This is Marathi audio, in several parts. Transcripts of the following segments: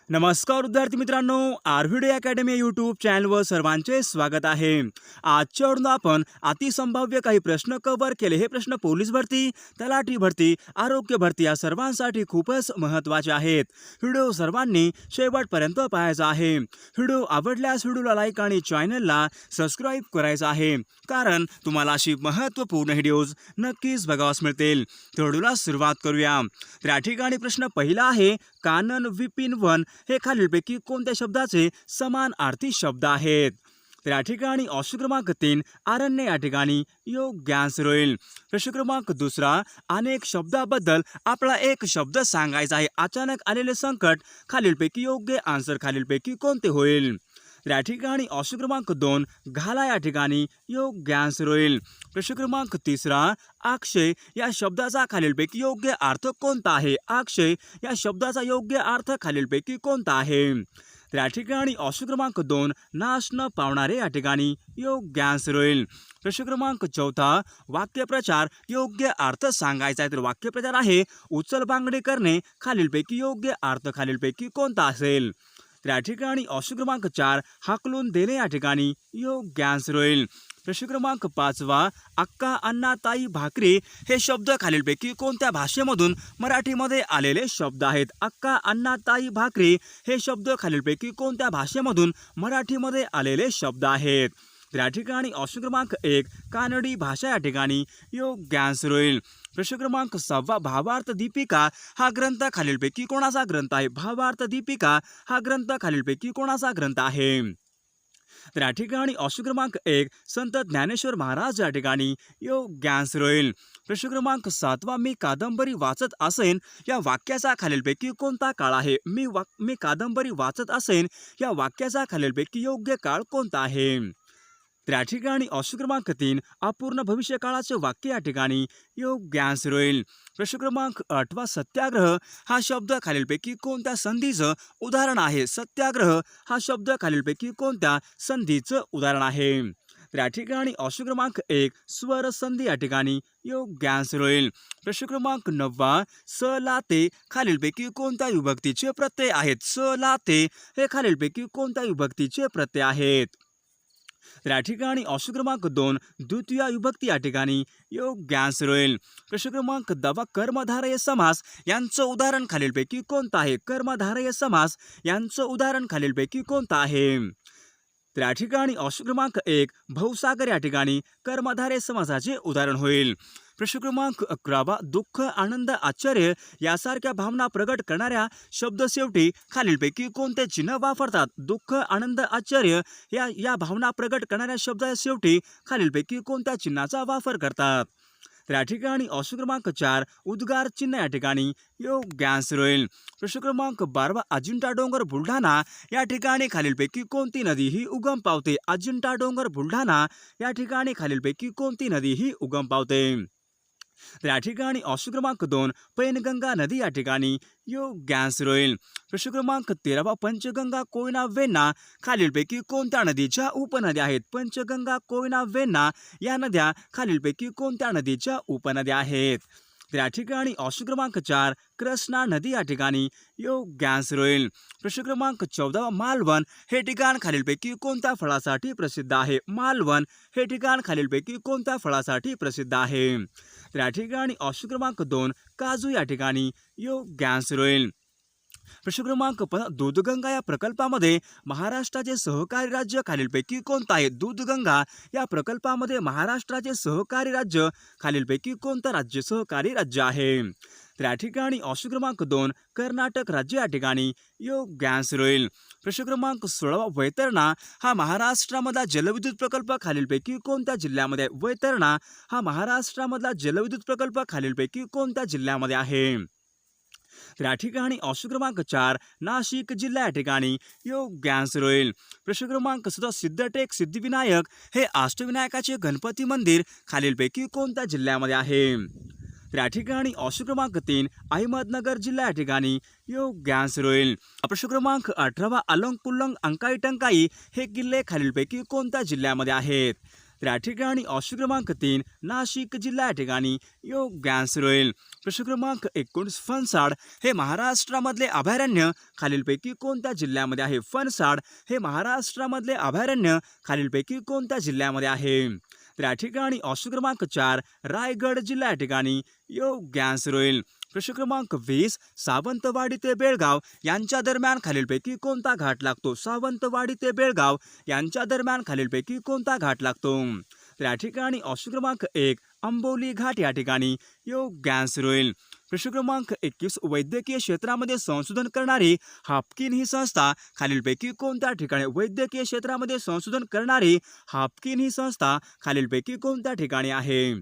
नमस्कार विद्यार्थी मित्रांनो, आरव्हीडे अकॅडमी यूट्यूब चॅनलवर सर्वांचे स्वागत आहे। आजच्या व्हिडिओत आपण अतिसंभाव्य काही प्रश्न कव्हर केले। हे प्रश्न पोलीस भरती, तलाठी भरती, आरोग्य भरती या सर्वांसाठी खूपच महत्त्वाचे आहेत। व्हिडिओ सर्वांनी शेवटपर्यंत पाहायचा आहे। व्हिडिओ आवडल्यास व्हिडिओला लाईक आणि चॅनलला सबस्क्राईब करायचं आहे, कारण तुम्हाला अशी महत्त्वपूर्ण व्हिडिओज नक्कीच बघावयास मिळतील। तर व्हिडिओला सुरुवात करूया। तर या ठिकाणी प्रश्न पहिला आहे, कानन विपिन वन हे खालीलपैकी कोणत्या शब्दाचे समानार्थी शब्द आहेत? तर या ठिकाणी ऑप्शन क्रमांक 3 अरण्य या ठिकाणी योग्य आन्सर होईल। प्रश्न क्रमांक दुसरा, अनेक शब्दाबद्दल आपला एक शब्द सांगायचा आहे। अचानक आलेले संकट खालीलपैकी योग्य आन्सर खालीलपैकी कोणते होईल? तर या ठिकाणी ऑप्शन क्रमांक 2 घाला या ठिकाणी योग्य आन्सर होईल। प्रश्न क्रमांक तिसरा, अक्षय या शब्दाचा खालीलपैकी योग्य अर्थ कोणता आहे? अक्षय या शब्दाचा योग्य अर्थ खालीलपैकी कोणता आहे? तर या ठिकाणी ऑप्शन क्रमांक 2 नाश न पावणारे या ठिकाणी योग्य आन्सर होईल। प्रश्न क्रमांक चौथा, वाक्यप्रचार योग्य अर्थ सांगायचा आहे। तर वाक्यप्रचार आहे उचल बांगडी करणे, खालीलपैकी योग्य अर्थ खालीलपैकी कोणता असेल? तर या ठिकाणी ऑप्शन क्रमांक 4 हाकलून देणे या ठिकाणी योग्य आन्सर होईल। प्रश्न क्रमांक 5 अक्का अण्णा ताई भाकरी हे शब्द खालीलपैकी कोणत्या भाषेमधून मराठीमध्ये आलेले शब्द आहेत? अक्का अण्णा ताई भाकरी हे शब्द खालीलपैकी कोणत्या भाषेमधून मराठीमध्ये आलेले शब्द आहेत? तर या ठिकाणी ऑप्शन क्रमांक 1 कानडी भाषा या ठिकाणी योग्य आन्सर होईल। प्रश्न क्रमांक 6 भावार्थ दीपिका हा ग्रंथ खालीलपैकी कोणाचा ग्रंथ आहे? भावार्थ दीपिका हा ग्रंथ खालीलपैकी कोणाचा ग्रंथ आहे? तर या ठिकाणी ऑप्शन क्रमांक 1 संत ज्ञानेश्वर महाराज या ठिकाणी योग्य आन्सर होईल। प्रश्न क्रमांक 7 मी कादंबरी वाचत असेन या वाक्याचा खालीलपैकी कोणता काळ आहे? मी कादंबरी वाचत असेन या वाक्याचा खालीलपैकी योग्य काळ कोणता आहे? तर या ठिकाणी ऑप्शन क्रमांक 3 अपूर्ण भविष्यकाळाचे वाक्य या ठिकाणी योग्य आन्सर होईल। प्रश्न क्रमांक 8 सत्याग्रह हा शब्द खालीलपैकी कोणत्या संधीचं उदाहरण आहे? सत्याग्रह हा शब्द खालीलपैकी कोणत्या संधीचं उदाहरण आहे? तर या ठिकाणी ऑप्शन क्रमांक 1 स्वर संधी या ठिकाणी योग्य आन्सर होईल। प्रश्न क्रमांक 9 स ला ते खालीलपैकी कोणत्या विभक्तीचे प्रत्यय आहेत? स ला ते हे खालीलपैकी कोणत्या विभक्तीचे प्रत्यय आहेत? तर या ठिकाणी ऑप्शन क्रमांक 2 द्वितीय विभक्ती या ठिकाणी योग्य आन्सर होईल। प्रश्न क्रमांक 10 कर्मधारय समास यांचं उदाहरण खालीलपैकी कोणतं आहे? कर्मधारय समास यांचं उदाहरण खालीलपैकी कोणतं आहे? तर या ठिकाणी ऑप्शन क्रमांक 1 भवसागर या ठिकाणी कर्मधारय समासाचे उदाहरण होईल। प्रश्न क्रमांक 11 दुःख, आनंद, आश्चर्य यासारख्या भावना प्रगट करणाऱ्या शब्द शेवटी खालीलपैकी कोणते चिन्ह वापरतात? दुःख, आनंद, आश्चर्य या भावना प्रगट करणाऱ्या शब्द शेवटी खालीलपैकी कोणत्या चिन्हाचा वापर करतात? तर या ठिकाणी ऑप्शन क्रमांक 4 उद्गार चिन्ह या ठिकाणी योग्य आन्सर होईल। प्रश्न क्रमांक 12 अजिंठा डोंगर बुलढाणा या ठिकाणी खालीलपैकी कोणती नदी ही उगम पावते? अजिंठा डोंगर बुलढाणा या ठिकाणी खालीलपैकी कोणती नदी ही उगम पावते? तर या ठिकाणी ऑप्शन क्रमांक 2 पैनगंगा नदी या ठिकाणी योग्य आन्सर होईल। प्रश्न क्रमांक 13 पंचगंगा, कोयना, वेण्णा खालीलपैकी कोणत्या नदीच्या उपनद्या आहेत? पंचगंगा, कोयना, वेण्णा या नद्या खालीलपैकी कोणत्या नदीच्या उपनद्या आहेत? तर या ठिकाणी ऑप्शन क्रमांक 4 कृष्णा नदी या ठिकाणी योग्य आन्सर होईल। प्रश्न क्रमांक 14 मालवण हे ठिकाण खालीलपैकी कोणत्या फळासाठी प्रसिद्ध आहे? मालवण हे ठिकाण खालीलपैकी कोणत्या फळासाठी प्रसिद्ध आहे? तर या ठिकाणी ऑप्शन क्रमांक 2 काजू या ठिकाणी योग्य आन्सर होईल। प्रश्न क्रमांक 15 दूधगंगा या प्रकल्पामध्ये महाराष्ट्राचे सहकारी राज्य खालीलपैकी कोणतं आहे? दूधगंगा या प्रकल्पामध्ये महाराष्ट्राचे सहकारी राज्य खालीलपैकी कोणतं राज्य सहकारी राज्य आहे? तर या ठिकाणी ऑप्शन क्रमांक 2 कर्नाटक राज्य या ठिकाणी योग्य आन्सर होईल। प्रश्न क्रमांक 16 वैतरणा हा महाराष्ट्रामधला जलविद्युत प्रकल्प खालीलपैकी कोणत्या जिल्ह्यामध्ये आहे? वैतरणा हा महाराष्ट्रामधला जलविद्युत प्रकल्प खालीलपैकी कोणत्या जिल्ह्यामध्ये आहे? तर या ठिकाणी ऑप्शन क्रमांक 4 नाशिक जिल्हा या ठिकाणी योग्य आन्सर होईल। प्रश्न क्रमांक 17 सिद्धटेक सिद्धिविनायक हे अष्टविनायकाचे गणपती मंदिर खालीलपैकी कोणत्या जिल्ह्यामध्ये आहे? तर या ठिकाणी ऑप्शन क्रमांक 3 अहमदनगर जिल्हा या ठिकाणी योग्य आन्सर होईल। प्रश्न क्रमांक 18 अलंग कुल्लंग अंकाई टंकाई हे किल्ले खालीलपैकी कोणत्या जिल्ह्यामध्ये आहेत? तर या ठिकाणी ऑप्शन क्रमांक 3 नाशिक जिल्हा या ठिकाणी योग्य आन्सर होईल. प्रश्न क्रमांक 19 फणसाड हे महाराष्ट्रामधले अभयारण्य खालीलपैकी कोणत्या जिल्ह्यामध्ये आहे? फणसाड हे महाराष्ट्रामधले अभयारण्य खालीलपैकी कोणत्या जिल्ह्यामध्ये आहे? तर या ठिकाणी ऑप्शन क्रमांक 4 रायगड जिल्हा या ठिकाणी योग्य आन्सर होईल. प्रश्न क्रमांक 20 सावंतवाडी ते बेळगाव यांच्या दरम्यान खालीलपैकी कोणता घाट लागतो? सावंतवाडी ते बेळगाव यांच्या दरम्यान खालीलपैकी कोणता घाट लागतो? तर या ठिकाणी ऑप्शन क्रमांक 1 अंबोली घाट या ठिकाणी योग्य आन्सर होईल. प्रश्न क्रमांक 21 वैद्यकीय क्षेत्रामध्ये संशोधन करणारी हाफकिन ही संस्था खालीलपैकी कोणत्या ठिकाणी? वैद्यकीय क्षेत्रामध्ये संशोधन करणारी हाफकिन ही संस्था खालीलपैकी कोणत्या ठिकाणी आहे?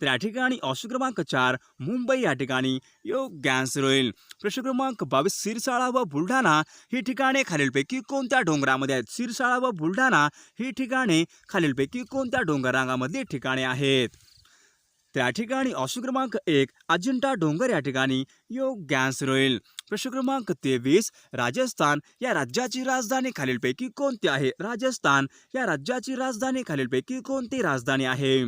तर या ठिकाणी ऑप्शन क्रमांक 4 मुंबई या ठिकाणी योग्य आन्सर होईल. प्रश्न क्रमांक 22 सिरसाळा व बुलढाणा ही ठिकाणे खालीलपैकी कोणत्या डोंगरामध्ये आहेत? सिरसाळा व बुलढाणा ही ठिकाणे खालीलपैकी कोणत्या डोंगर रांगामधली ठिकाणे आहेत? तर या ठिकाणी ऑप्शन क्रमांक 1 अजिंठा डोंगर या ठिकाणी योग्य आन्सर होईल. प्रश्न क्रमांक 23 राजस्थान या राज्याची राजधानी खालीलपैकी कोणती आहे? राजस्थान या राज्याची राजधानी खालीलपैकी कोणती राजधानी आहे?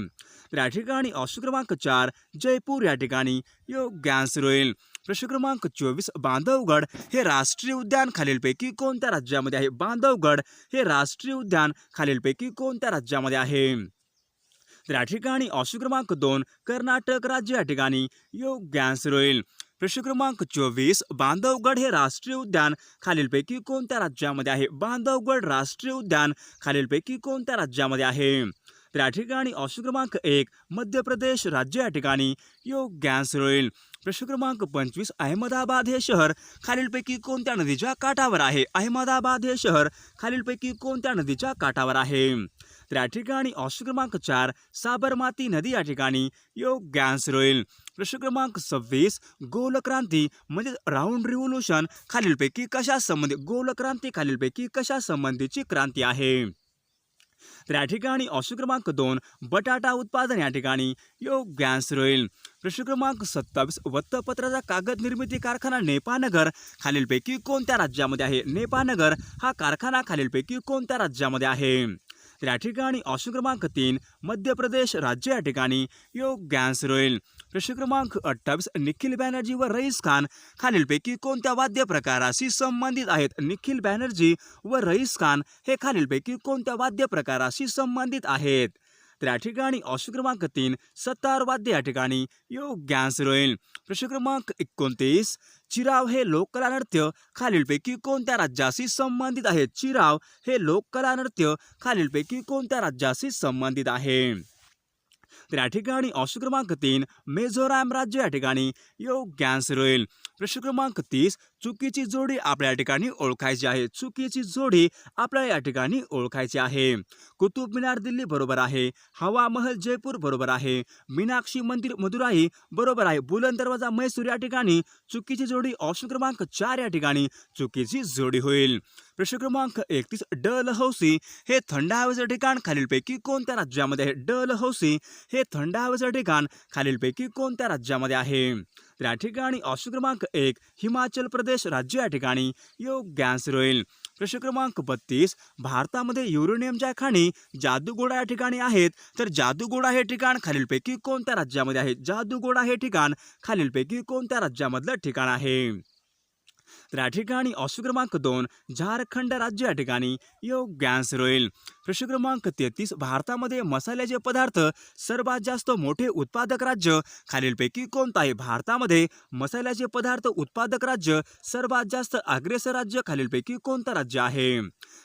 तर या ठिकाणी ऑप्शन क्रमांक 4 जयपूर या ठिकाणी योग्य आन्सर होईल. प्रश्न क्रमांक 24 बांधवगड हे राष्ट्रीय उद्यान खालीलपैकी कोणत्या राज्यामध्ये आहे? बांधवगड हे राष्ट्रीय उद्यान खालीलपैकी कोणत्या राज्यामध्ये आहे? तर या ठिकाणी ऑप्शन क्रमांक 2 कर्नाटक राज्य या ठिकाणी योग्य आन्सर होईल. प्रश्न क्रमांक 24 बांधवगड हे राष्ट्रीय उद्यान खालीलपैकी कोणत्या राज्यामध्ये आहे? बांधवगड राष्ट्रीय उद्यान खालीलपैकी कोणत्या राज्यामध्ये आहे? तर या ठिकाणी ऑप्शन क्रमांक 1 मध्य प्रदेश राज्य या ठिकाणी योग्य आन्सर होईल. प्रश्न क्रमांक 25 अहमदाबाद हे शहर खालीलपैकी कोणत्या नदीच्या काठावर आहे? अहमदाबाद हे शहर खालीलपैकी कोणत्या नदीच्या काठावर आहे? तर या ठिकाणी ऑप्शन क्रमांक 4 साबरमती नदी या ठिकाणी योग्य आन्सर होईल. प्रश्न क्रमांक 26 गोलक्रांती म्हणजे राऊंड रिव्होल्यूशन खालीलपैकी कशा संबंधित? गोलक्रांती खालीलपैकी कशा संबंधीची क्रांती आहे? तर या ठिकाणी ऑप्शन क्रमांक 2 बटाटा उत्पादन या ठिकाणी योग्य आन्सर होईल. प्रश्न क्रमांक 27 वृत्तपत्राचा कागद निर्मिती कारखाना नेपानगर खालीलपैकी कोणत्या राज्यामध्ये आहे? नेपानगर हा कारखाना खालीलपैकी कोणत्या राज्यामध्ये आहे? तर या ठिकाणी ऑप्शन क्रमांक 3 मध्य प्रदेश राज्य या ठिकाणी योग्य आन्सर होईल. प्रश्न क्रमांक 28 निखिल बॅनर्जी व रईस खान खालीलपैकी कोणत्या वाद्य प्रकाराशी संबंधित आहेत? निखिल बॅनर्जी व रईस खान हे खालीलपैकी कोणत्या वाद्य प्रकाराशी संबंधित आहेत? तर या ठिकाणी ऑप्शन क्रमांक 3 सतार वाद्य या ठिकाणी योग्य आन्सर होईल. प्रश्न क्रमांक 29 चिराव हे लोककला नृत्य खालीलपैकी कोणत्या राज्याशी संबंधित आहे? चिराव हे लोककला नृत्य खालीलपैकी कोणत्या राज्याशी संबंधित आहे? तर या ठिकाणी ऑप्शन क्रमांक 3 मिझोराम राज्य या ठिकाणी योग्य आन्सर होईल. प्रश्न क्रमांक 30 चुकीची जोडी आपल्या या ठिकाणी ओळखायची आहे. चुकीची जोडी आपल्या या ठिकाणी ओळखायची आहे. कुतुब मिनार दिल्ली बरोबर आहे. हवा महल जयपूर बरोबर आहे. मीनाक्षी मंदिर मदुराई बरोबर आहे. बुलंद दरवाजा मैसूर या ठिकाणी चुकीची जोडी ऑप्शन क्रमांक 4 या ठिकाणी चुकीची जोडी होईल. प्रश्न क्रमांक 31 डलहौसी हे थंड हवेचे ठिकाण खालीलपैकी कोणत्या राज्यामध्ये आहे? डलहौसी हे थंड हवेचे ठिकाण खालीलपैकी कोणत्या राज्यामध्ये आहे? तर या ठिकाणी ऑप्शन क्रमांक 1 हिमाचल प्रदेश राज्य या ठिकाणी योग्य आन्सर होईल. प्रश्न क्रमांक 32 भारतामध्ये युरेनियमच्या खाणी जादूगोडा या ठिकाणी आहेत. तर जादूगोडा हे ठिकाण खालीलपैकी कोणत्या राज्यामध्ये आहे? जादूगोडा हे ठिकाण खालीलपैकी कोणत्या राज्यामधलं ठिकाण आहे? तर या ठिकाणी ऑप्शन क्रमांक 2 झारखंड राज्य या ठिकाणी योग्य आन्सर होईल. प्रश्न क्रमांक 33 भारतामध्ये मसाल्याचे पदार्थ सर्वात जास्त मोठे उत्पादक राज्य खालीलपैकी कोणतं आहे? भारतामध्ये मसाल्याचे पदार्थ उत्पादक राज्य सर्वात जास्त अग्रेसर राज्य खालीलपैकी कोणतं राज्य आहे?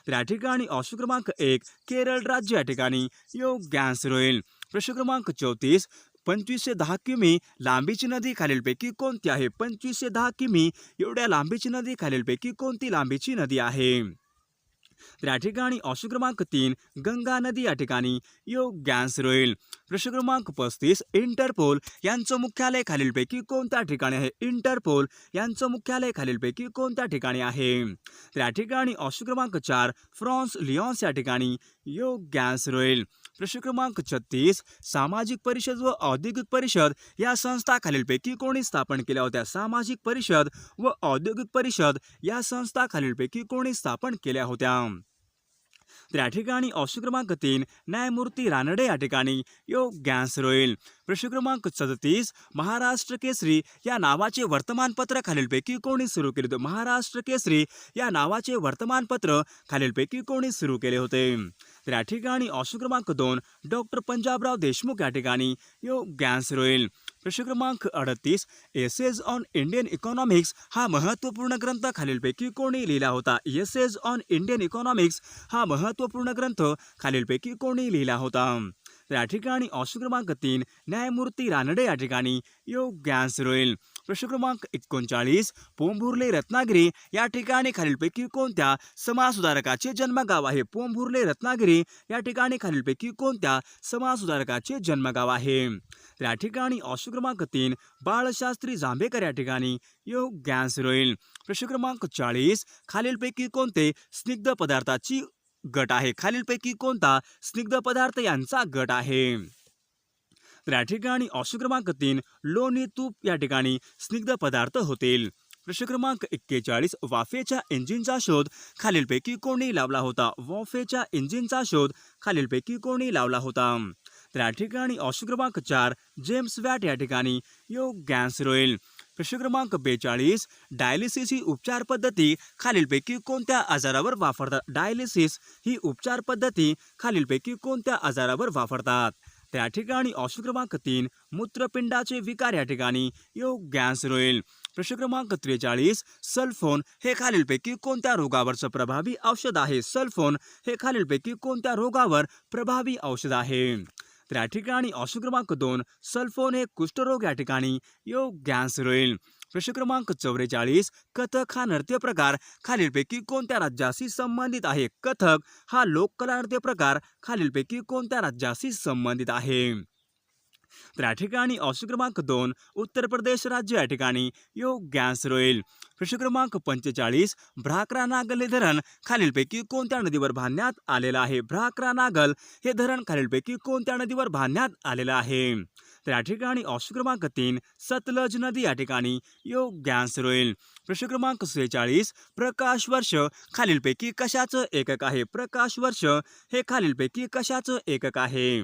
तर या ठिकाणी ऑप्शन क्रमांक 1 केरळ राज्य या ठिकाणी योग्य आन्सर होईल. प्रश्न क्रमांक 34 2510 किमी लांबीची नदी खालीलपैकी कोणती आहे? 2510 किमी एवढ्या लांबीची नदी खालीलपैकी कोणती लांबीची नदी आहे? तर या ठिकाणी ऑप्शन क्रमांक 3 गंगा नदी या ठिकाणी योग्य आन्सर होईल. प्रश्न क्रमांक 35 इंटरपोल यांचं मुख्यालय खालीलपैकी कोणत्या ठिकाणी आहे? इंटरपोल यांचं मुख्यालय खालीलपैकी कोणत्या ठिकाणी आहे? तर या ठिकाणी ऑप्शन क्रमांक 4 फ्रान्स लिऑन्स या ठिकाणी योग्य आन्सर होईल. प्रश्न क्रमांक 36 सामाजिक परिषद व औद्योगिक परिषद या संस्था खालीलपैकी कोणी स्थापन केल्या होत्या? सामाजिक परिषद व औद्योगिक परिषद या संस्था खालीलपैकी कोणी स्थापन केल्या होत्या? तर या ठिकाणी ऑप्शन क्रमांक 3 न्यायमूर्ती रानडे या ठिकाणी योग्य आन्सर होईल. प्रश्न क्रमांक 37 महाराष्ट्र केसरी या नावाचे वर्तमानपत्र खालीलपैकी कोणी सुरू केले होते? महाराष्ट्र केसरी या नावाचे वर्तमानपत्र खालीलपैकी कोणी सुरू केले होते? तर या ठिकाणी ऑप्शन क्रमांक 2 डॉक्टर पंजाबराव देशमुख या ठिकाणी योग्य आन्सर होईल. प्रश्न क्रमांक 38 एसेज ऑन इंडियन इकॉनॉमिक्स हा महत्त्वपूर्ण ग्रंथ खालीलपैकी कोणी लिहिला होता? एसेज ऑन इंडियन इकॉनॉमिक्स हा महत्त्वपूर्ण ग्रंथ खालीलपैकी कोणी लिहिला होता? तर या ठिकाणी ऑप्शन क्रमांक 3 न्यायमूर्ती रानडे या ठिकाणी योग्य आन्सर होईल. प्रश्न क्रमांक 39 पोंभुर्ले रत्नागिरी या ठिकाणी खालीलपैकी कोणत्या समाजसुधारकाचे जन्मगाव आहे? पोंभुर्ले रत्नागिरी या ठिकाणी खालीलपैकी कोणत्या समाजसुधारकाचे जन्मगाव आहे? तर या ठिकाणी ऑप्शन क्रमांक 3 बाळशास्त्री जांभेकर या ठिकाणी योग्य आन्सर होईल. प्रश्न क्रमांक 40 खालीलपैकी कोणते स्निग्ध पदार्थाची गट आहे? खालीलपैकी कोणता स्निग्ध पदार्थ यांचा गट आहे? तर या ठिकाणी ऑप्शन क्रमांक 3 लोणी तूप या ठिकाणी स्निग्ध पदार्थ होतील. प्रश्न क्रमांक 41 वाफेच्या इंजिनचा शोध खालीलपैकी कोणी लावला होता? वाफेच्या इंजिनचा शोध खालीलपैकी कोणी लावला होता? तर या ठिकाणी ऑप्शन क्रमांक 4 जेम्स वॅट या ठिकाणी योग्य आन्सर होईल. प्रश्न क्रमांक 42 डायलिसिस ही उपचार पद्धती खालीलपैकी कोणत्या आजारावर वापरतात? डायलिसिस ही उपचार पद्धती खालीलपैकी कोणत्या आजारावर वापरतात? तर या ठिकाणी ऑप्शन क्रमांक 3 मूत्रपिंडाचे विकार या ठिकाणी योग्य आन्सर होईल. प्रश्न क्रमांक 43 सल्फोन हे खालीलपैकी कोणत्या रोगावरचं प्रभावी औषध आहे? सल्फोन हे खालीलपैकी कोणत्या रोगावर प्रभावी औषध आहे? तर या ठिकाणी ऑप्शन क्रमांक 2 सल्फोन हे कुष्ठरोग या ठिकाणी योग्य आन्सर होईल. प्रश्न क्रमांक 44 कथक हा नृत्य प्रकार खालीलपैकी कोणत्या राज्याशी संबंधित आहे? कथक हा लोककला नृत्य प्रकार खालीलपैकी कोणत्या राज्याशी संबंधित आहे? तर या ठिकाणी ऑप्शन क्रमांक 2 उत्तर प्रदेश राज्य या ठिकाणी योग्य आन्सर होईल. प्रश्न क्रमांक 45 भ्राकरा नागल हे धरण खालीलपैकी कोणत्या नदीवर बांधण्यात आलेलं आहे? भ्राकरा नागल हे धरण खालीलपैकी कोणत्या नदीवर बांधण्यात आलेलं आहे? तर या ठिकाणी ऑप्शन क्रमांक 3 सतलज नदी या ठिकाणी योग्य आन्सर होईल. प्रश्न क्रमांक 46 प्रकाश वर्ष खालीलपैकी कशाचं एकक आहे? प्रकाश वर्ष हे खालीलपैकी कशाचं एकक आहे?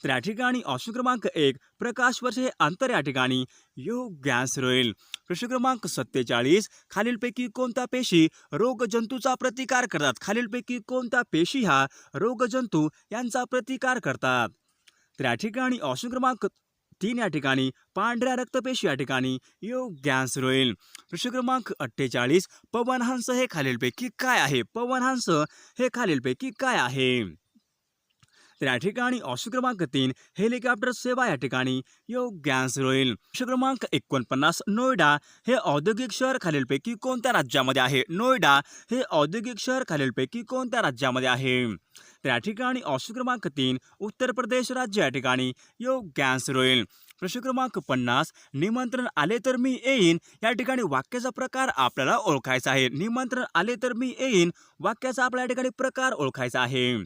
तर या ठिकाणी ऑप्शन क्रमांक 1 प्रकाश वर्ष हे अंतर या ठिकाणी योग्य आन्सर होईल. प्रश्न क्रमांक 47 खालीलपैकी कोणत्या पेशी रोगजंतूचा प्रतिकार करतात? खालीलपैकी कोणत्या पेशी हा रोगजंतू यांचा प्रतिकार करतात? तर या ठिकाणी ऑप्शन क्रमांक 3 या ठिकाणी पांढऱ्या रक्तपेशी या ठिकाणी योग्य आन्सर होईल. प्रश्न क्रमांक 48 पवनहंस हे खालीलपैकी काय आहे? पवनहंस हे खालीलपैकी काय आहे? तर या ठिकाणी ऑप्शन क्रमांक 3 हेलिकॉप्टर सेवा या ठिकाणी योग्य आन्सर होईल. प्रश्न क्रमांक 49 नोएडा हे औद्योगिक शहर खालीलपैकी कोणत्या राज्यामध्ये आहे? नोएडा हे औद्योगिक शहर खालीलपैकी कोणत्या राज्यामध्ये आहे? तर या ठिकाणी ऑप्शन क्रमांक 3 उत्तर प्रदेश राज्य या ठिकाणी योग्य आन्सर होईल. प्रश्न क्रमांक 50 निमंत्रण आले तर मी येईन या ठिकाणी वाक्याचा प्रकार आपल्याला ओळखायचा आहे. निमंत्रण आले तर मी येईन वाक्याचा आपल्या या ठिकाणी प्रकार ओळखायचा आहे.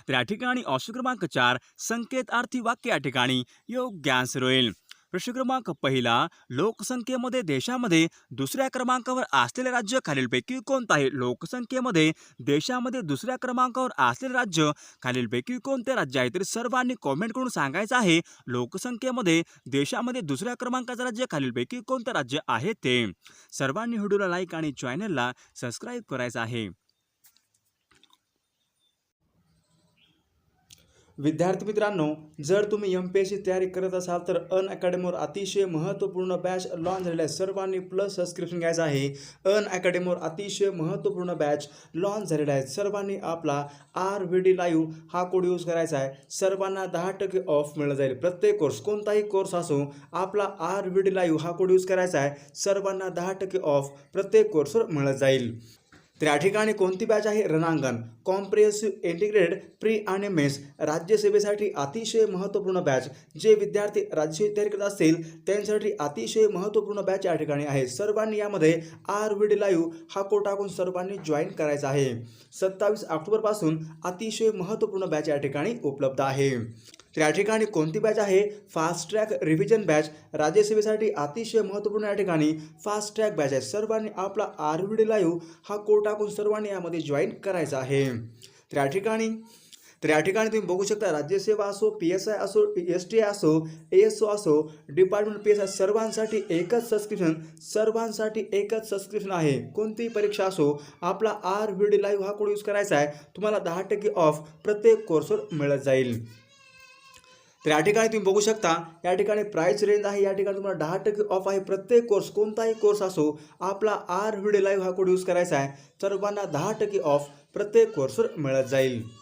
तर या ठिकाणी ऑप्शन क्रमांक 4 संकेतार्थी वाक्य या ठिकाणी योग्य आन्सर होईल. प्रश्न क्रमांक 1 लोकसंख्येमध्ये देशामध्ये दुसऱ्या क्रमांकावर असलेले राज्य खालीलपैकी कोणतं आहे? लोकसंख्येमध्ये देशामध्ये दुसऱ्या क्रमांकावर असलेले राज्य खालीलपैकी कोणते राज्य आहे? तर सर्वांनी कॉमेंट करून सांगायचं आहे लोकसंख्येमध्ये देशामध्ये दुसऱ्या क्रमांकाचं राज्य खालीलपैकी कोणतं राज्य आहे ते. सर्वांनी व्हिडिओला लाईक आणि चॅनलला सबस्क्राईब करायचं आहे. विद्यार्थी मित्रांनो, जर तुम्ही MPSC तयारी करत असाल तर अनअकॅडमीवर अतिशय महत्त्वपूर्ण बॅच लॉन्च झालेला आहे. सर्वांनी प्लस सबस्क्रिप्शन घ्यायचं आहे. अनअकॅडमीवर अतिशय महत्त्वपूर्ण बॅच लॉन्च झालेला आहे. सर्वांनी आपला RVD लाईव्ह हा कोड यूज करायचा आहे. सर्वांना 10% ऑफ मिळत जाईल. प्रत्येक कोर्स कोणताही कोर्स असो आपला RVD लाईव्ह हा कोड यूज करायचा आहे. सर्वांना 10% ऑफ प्रत्येक कोर्सवर मिळत जाईल. तर या ठिकाणी कोणती बॅच आहे? रणांगण कॉम्प्रिहेन्सिव्ह इंटिग्रेटेड प्री आणि मेन्स राज्यसेवेसाठी अतिशय महत्त्वपूर्ण बॅच. जे विद्यार्थी राज्यसेवेची तयारी करत असतील त्यांच्यासाठी अतिशय महत्त्वपूर्ण बॅच या ठिकाणी आहे. सर्वांनी यामध्ये RVD लाईव्ह हा कोड टाकून सर्वांनी जॉईन करायचा आहे. 27 ऑक्टोबरपासून अतिशय महत्त्वपूर्ण बॅच या ठिकाणी उपलब्ध आहे. तर या ठिकाणी कोणती बॅच आहे? Fast track revision batch. राज्यसेवेसाठी अतिशय महत्त्वपूर्ण या ठिकाणी फास्ट ट्रॅक बॅच आहे. सर्वांनी आपला RVD लाईव्ह हा कोड टाकून सर्वांनी यामध्ये जॉईन करायचा आहे. तर या ठिकाणी तुम्ही बघू शकता, राज्यसेवा असो, PSI असो, STI असो, ASO असो, डिपार्टमेंट PSI सर्वांसाठी एकच सबस्क्रिप्शन आहे. कोणतीही परीक्षा असो, आपला RVD लाईव्ह हा कोड यूज करायचा आहे. तुम्हाला 10% ऑफ प्रत्येक कोर्सवर मिळत जाईल. तर या ठिकाणी तुम्ही बघू शकता, या ठिकाणी प्राइस रेंज आहे. या ठिकाणी तुम्हाला 10% ऑफ आहे. प्रत्येक कोर्स, कोणताही कोर्स असो, आपला RVD लाईव्ह हा कोड यूज करायचा आहे. सर्वांना 10% ऑफ प्रत्येक कोर्सवर मिळत जाईल.